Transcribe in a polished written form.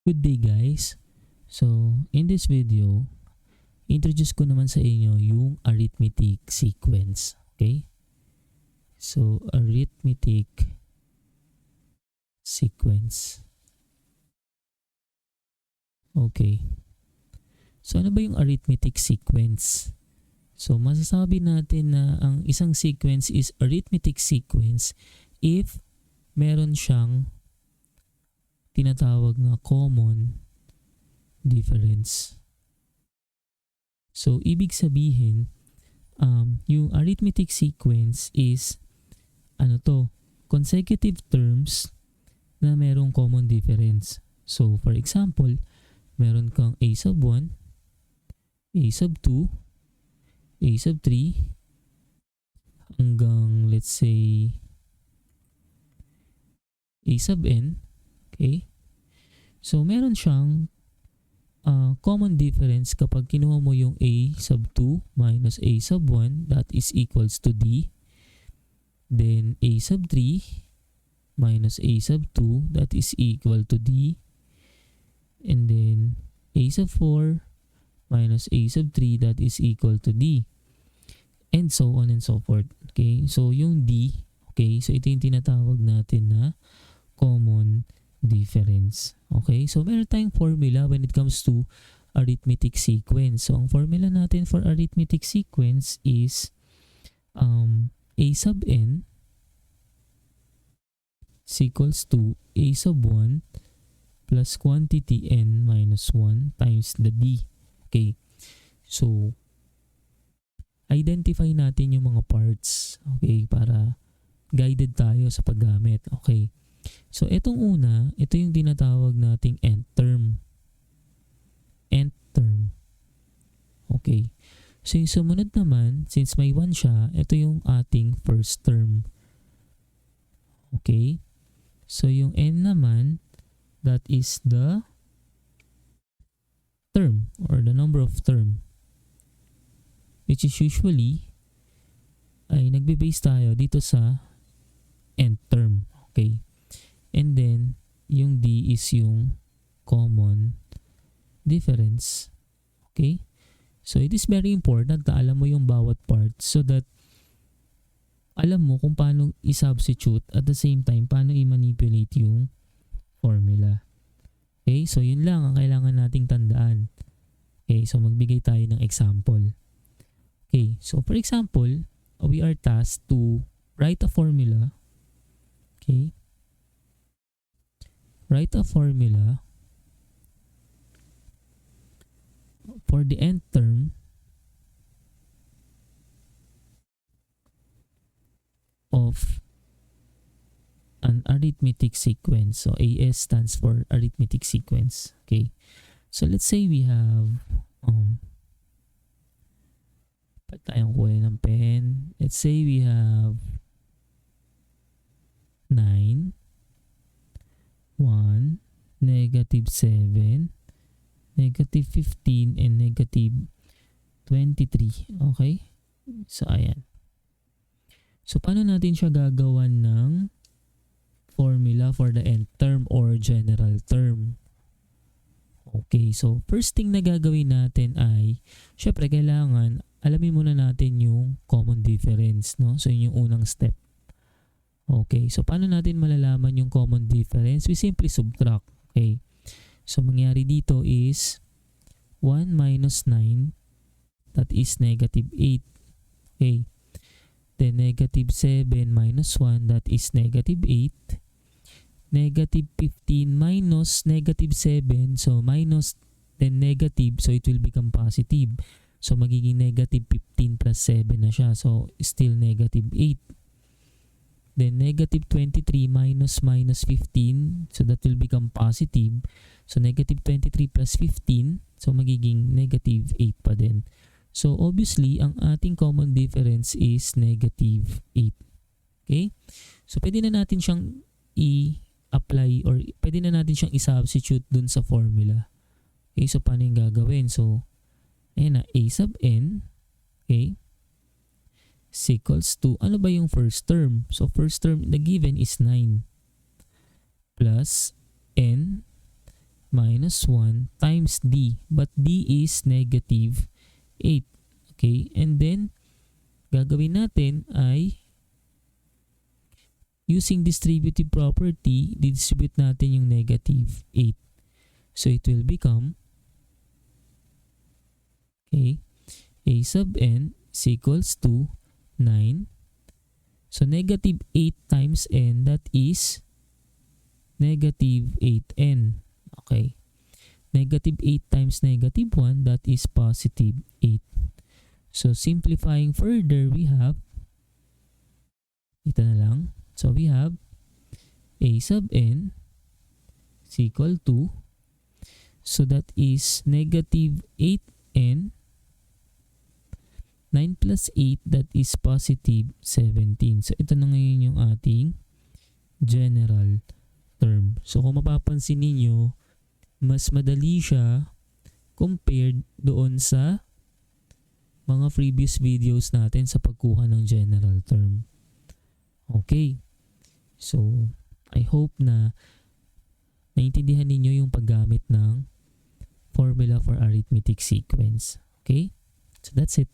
Good day guys. So, in this video, introduce ko naman sa inyo yung arithmetic sequence. Okay? So, arithmetic sequence. Okay. So, ano ba yung arithmetic sequence? So, masasabi natin na ang isang sequence is arithmetic sequence if meron siyang tinatawag na common difference. So, ibig sabihin, yung arithmetic sequence is consecutive terms na merong common difference. So, for example, meron kang a sub 1, a sub 2, a sub 3, hanggang let's say a sub n. Okay? So, meron siyang common difference kapag kinuha mo yung a sub 2 minus a sub 1, that is equals to d. Then, a sub 3 minus a sub 2, that is equal to d. And then, a sub 4 minus a sub 3, that is equal to d. And so on and so forth. Okay? So, yung d, okay? So, ito yung tinatawag natin na common difference. Okay? So, meron tayong formula when it comes to arithmetic sequence. So, ang formula natin for arithmetic sequence is a sub n is equals to a sub 1 plus quantity n minus 1 times the d. Okay? So, identify natin yung mga parts. Okay? Para guided tayo sa paggamit. Okay? So, itong una, ito yung tinatawag nating nth term. Nth term. Okay. So, yung sumunod naman, since may 1 siya, ito yung ating first term. Okay. So, yung n naman, that is the term or the number of term. Which is usually, ay nagbe-base tayo dito sa nth term. Okay. And then, yung d is yung common difference. Okay? So, it is very important na alam mo yung bawat part so that alam mo kung paano i-substitute at the same time paano i-manipulate yung formula. Okay? So, yun lang ang kailangan nating tandaan. Okay? So, magbigay tayo ng example. Okay? So, for example, we are tasked to write a formula. Okay? Write a formula for the nth term of an arithmetic sequence. So, AS stands for arithmetic sequence. Okay. So, let's say we have pag tayong kuha ng pen. Let's say we have 9, 1, negative 7, negative 15, and negative 23. Okay? So, ayan. So, paano natin siya gagawan ng formula for the nth term or general term? Okay. So, first thing na gagawin natin ay, syempre, kailangan alamin muna natin yung common difference. No? So, yun yung unang step. Okay, so paano natin malalaman yung common difference? We simply subtract. Okay, so mangyari dito is 1 minus 9, that is negative 8. Okay, then negative 7 minus 1, that is negative 8. Negative 15 minus negative 7, so minus then negative, so it will become positive. So magiging negative 15 plus 7 na siya, so still negative 8. Then negative 23 minus 15, so that will become positive. So negative 23 plus 15, so magiging negative 8 pa din. So obviously, ang ating common difference is negative 8. Okay? So pwede na natin siyang i-apply or pwede na natin siyang i-substitute dun sa formula. Okay? So paano yung gagawin? So, ayan na, a sub n, okay, is equals to, ano ba yung first term? So, first term na given is 9 plus n minus 1 times d. But d is negative 8. Okay? And then, gagawin natin ay using distributive property, distribute natin yung negative 8. So, it will become, okay, a sub n is equals to 9. So, negative 8 times n, that is negative 8n. Okay. Negative 8 times negative 1, that is positive 8. So, simplifying further, we have, ito na lang. So, we have a sub n is equal to, so that is negative 8n, 9 plus 8, that is positive 17. So, ito na ngayon yung ating general term. So, kung mapapansin ninyo, mas madali siya compared doon sa mga previous videos natin sa pagkuha ng general term. Okay. So, I hope na naintindihan ninyo yung paggamit ng formula for arithmetic sequence. Okay? So, that's it.